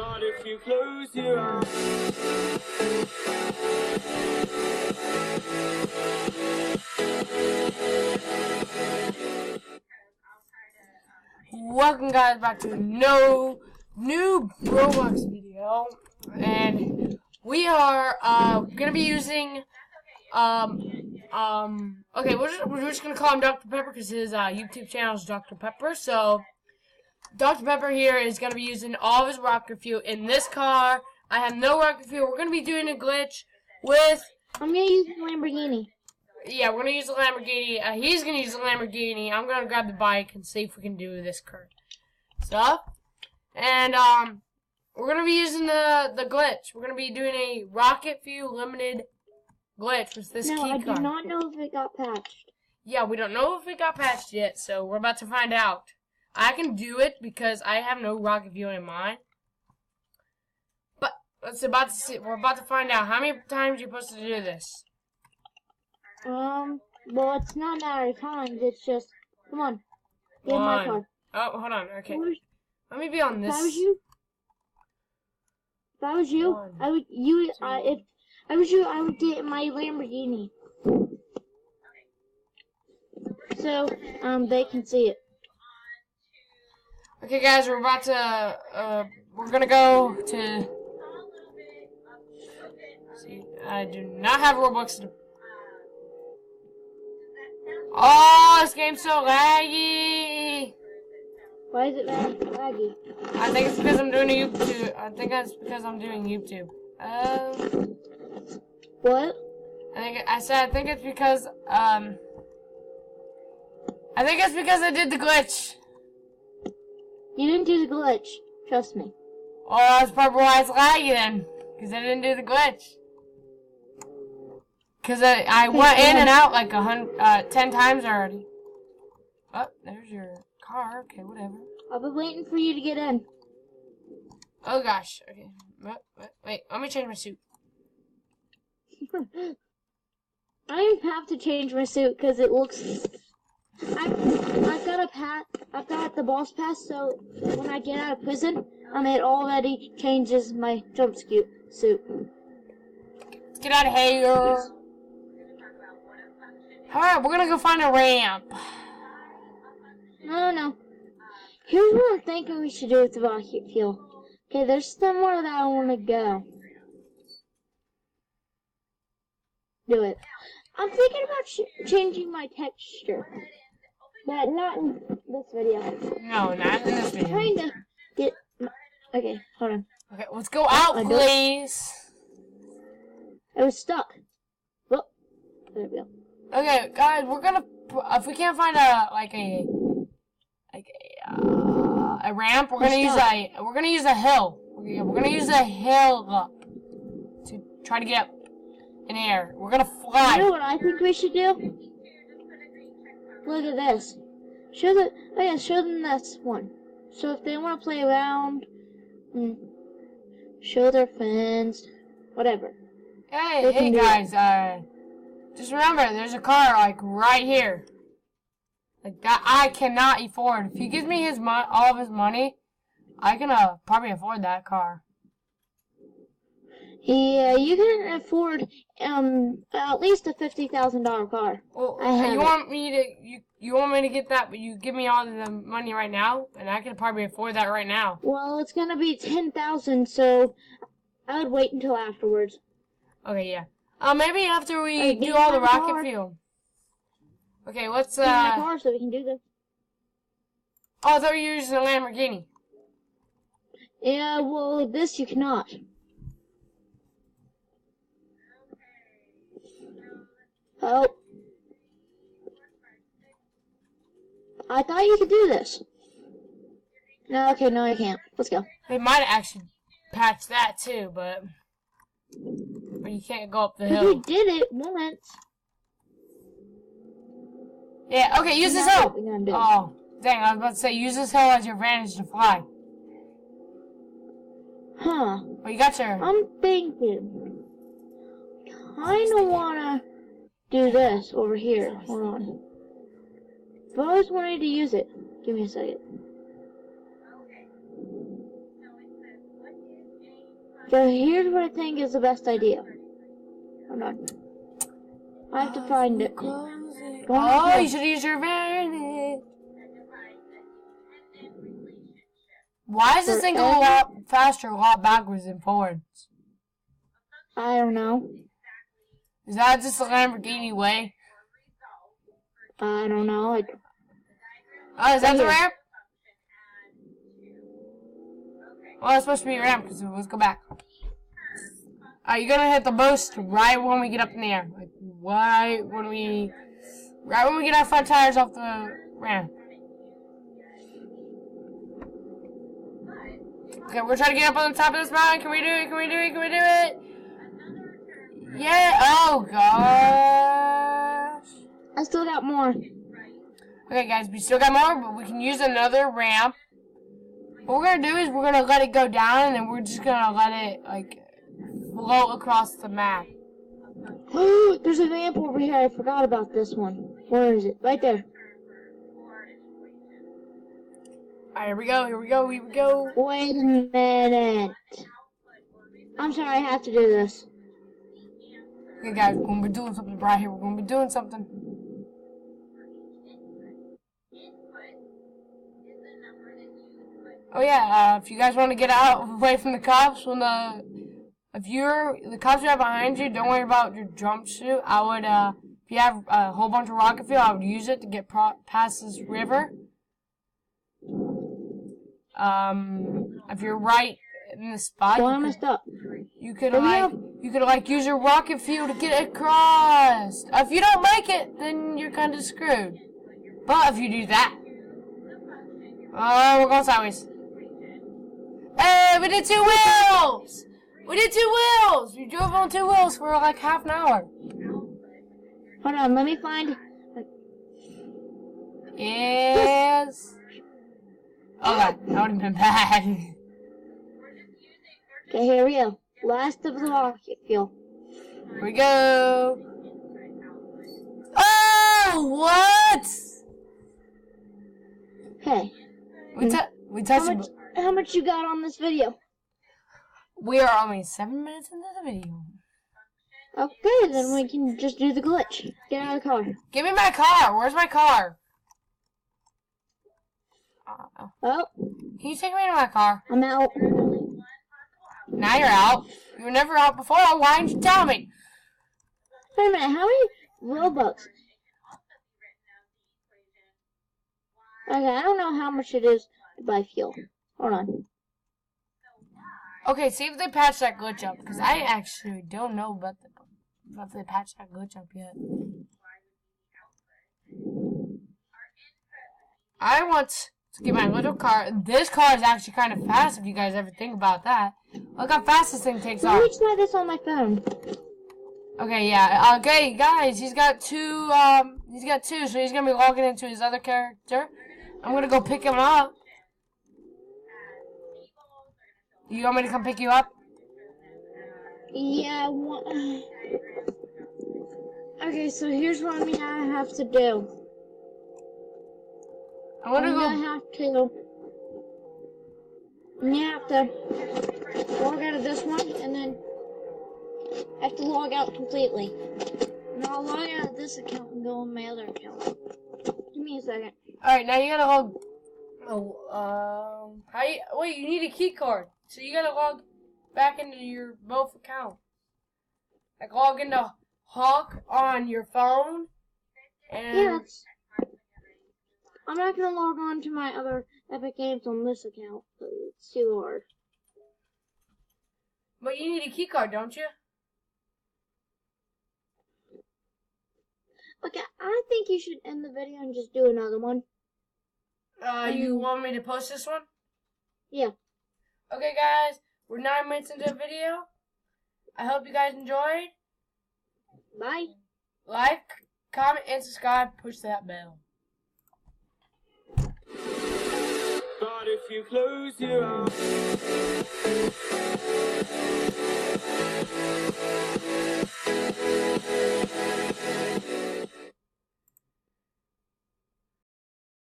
Not if you close your eyes. Welcome guys back to no new Roblox video, and we are gonna be using okay, we're just gonna call him Dr. Pepper because his YouTube channel is Dr. Pepper. So Dr. Pepper here is gonna be using all of his rocket fuel in this car. I have no rocket fuel. We're gonna be doing a glitch with. I'm gonna use the Lamborghini. Yeah, we're gonna use the Lamborghini. He's gonna use the Lamborghini. I'm gonna grab the bike and see if we can do this current stuff. And we're gonna be using the glitch. We're gonna be doing a rocket fuel limited glitch with this key card. No, I do not know if it got patched. Yeah, we don't know if it got patched yet, so we're about to find out. I can do it because I have no rocket fuel in mine. But we're about to find out. How many times are you supposed to do this? Well, it's not a matter of times. It's just, come on, get in my car. Oh, hold on. Okay, let me be on this. If I was you, if I was you, I would get my Lamborghini. So, they can see it. Okay, guys, we're about to, we're gonna go to. See, I do not have Robux to. Oh, this game's so laggy. Why is it laggy? I think it's because I'm doing YouTube. I think that's because I'm doing YouTube. What? I think it's because I think it's because I did the glitch. You didn't do the glitch. Trust me. Oh, that's probably why it's laggy then. Because I didn't do the glitch. Because I went in and out like 10 times already. Oh, there's your car. Okay, whatever. I've been waiting for you to get in. Oh gosh. Okay. Wait. Let me change my suit. I don't even have to change my suit because it looks. I've got the boss pass, so when I get out of prison, it already changes my jump suit. Let's get out of here. Alright, we're gonna go find a ramp. No. Here's what I'm thinking we should do with the rocket fuel. Okay, there's somewhere that I want to go. Do it. I'm thinking about changing my texture. But not in this video. No, not in this video. I'm trying to get... Okay, hold on. Okay, let's go out, please. I was stuck. Oh, there we go. Okay, guys, we're gonna... If we can't find a ramp, we're gonna use a hill. We're gonna use a hill up to try to get up in air. We're gonna fly. You know what I think we should do? Look at this. Show them this one. So if they want to play around, show their friends, whatever. Hey guys, just remember, there's a car like right here. Like that, I cannot afford. If he gives me all of his money, I can probably afford that car. Yeah, you can afford at least a $50,000 car. Well, you want me to get that, but you give me all of the money right now, and I can probably afford that right now. Well, it's gonna be $10,000, so I would wait until afterwards. Okay, yeah. Maybe after we do all the rocket fuel. Okay, let's Get in my car so we can do this. Oh, I thought you were using a Lamborghini. Yeah, well, this you cannot. Oh. I thought you could do this. No, okay, no, I can't. Let's go. They might have actually patched that too, but you can't go up the hill. We did it once. Yeah, okay, use this hill. Oh, dang, I was about to say, use this hill as your advantage to fly. Huh. But you got your... I'm thinking. Kinda wanna do this over here. Hold on. I've always wanted to use it. Give me a second. So here's what I think is the best idea. Hold on. I have to find it. Oh, you should use your vantage. Why does this thing go a lot faster, a lot backwards than forwards? I don't know. Is that just the Lamborghini way? I don't know. Oh, is that the Right here. ramp? Well, it's supposed to be a ramp, because let's go back. You're gonna hit the boost right when we get up in the air. Like, right when we get our front tires off the ramp. Okay, we're trying to get up on the top of this mountain. Can we do it? Can we do it? Can we do it? Yeah. Oh, gosh. I still got more. Okay, guys, we still got more, but we can use another ramp. What we're going to do is we're going to let it go down, and then we're just going to let it, like, float across the map. There's a vamp over here. I forgot about this one. Where is it? Right there. Alright, here we go, here we go, here we go. Wait a minute. I'm sorry, I have to do this. Okay, guys, we're going to be doing something right here. We're going to be doing something. Oh yeah, if you guys want to get out away from the cops, when the cops are behind you, don't worry about your jump suit. I would, if you have a whole bunch of rocket fuel, I would use it to get past this river. If you're right in the spot, Well, I messed up. you could use your rocket fuel to get across. If you don't make it, then you're kind of screwed. But if you do that, oh, we're going sideways. Hey, we did 2 wheels! We did 2 wheels! We drove on 2 wheels for like half an hour. Hold on, let me find. Yes. Oh god, that would have been bad. Okay, here we go. Last of the rocket fuel. Here we go. Oh, what? Okay. We touched it. How much you got on this video? We are only 7 minutes into the video. Okay, then we can just do the glitch. Get out of the car. Give me my car. Where's my car? Oh, Can you take me to my car? I'm out. Now you're out. You were never out before. Why didn't you tell me? Wait a minute, how many Robux? Okay, I don't know how much it is to buy fuel. Hold on. Okay, see if they patch that glitch up, because I actually don't know about if they patched that glitch up yet. I want to get my little car. This car is actually kind of fast, if you guys ever think about that. Look how fast this thing takes off. Let me try this on my phone. Okay, yeah. Okay, guys, he's got 2, so he's gonna be logging into his other character. I'm gonna go pick him up. You want me to come pick you up? Yeah, okay, so here's what I have to do. I'm gonna You have to log out of this one, and then I have to log out completely. And I'll log out of this account and go on my other account. Give me a second. Alright, now you gotta log. Wait, you need a key card. So you gotta log back into your both accounts. Like log into Hawk on your phone. And Yes. I'm not gonna log on to my other Epic Games on this account, because it's too hard. But you need a key card, don't you? Okay, I think you should end the video and just do another one. You want me to post this one? Yeah. Okay, guys, we're 9 minutes into the video. I hope you guys enjoyed. Bye. Like, comment, and subscribe. Push that bell. But if you close your eyes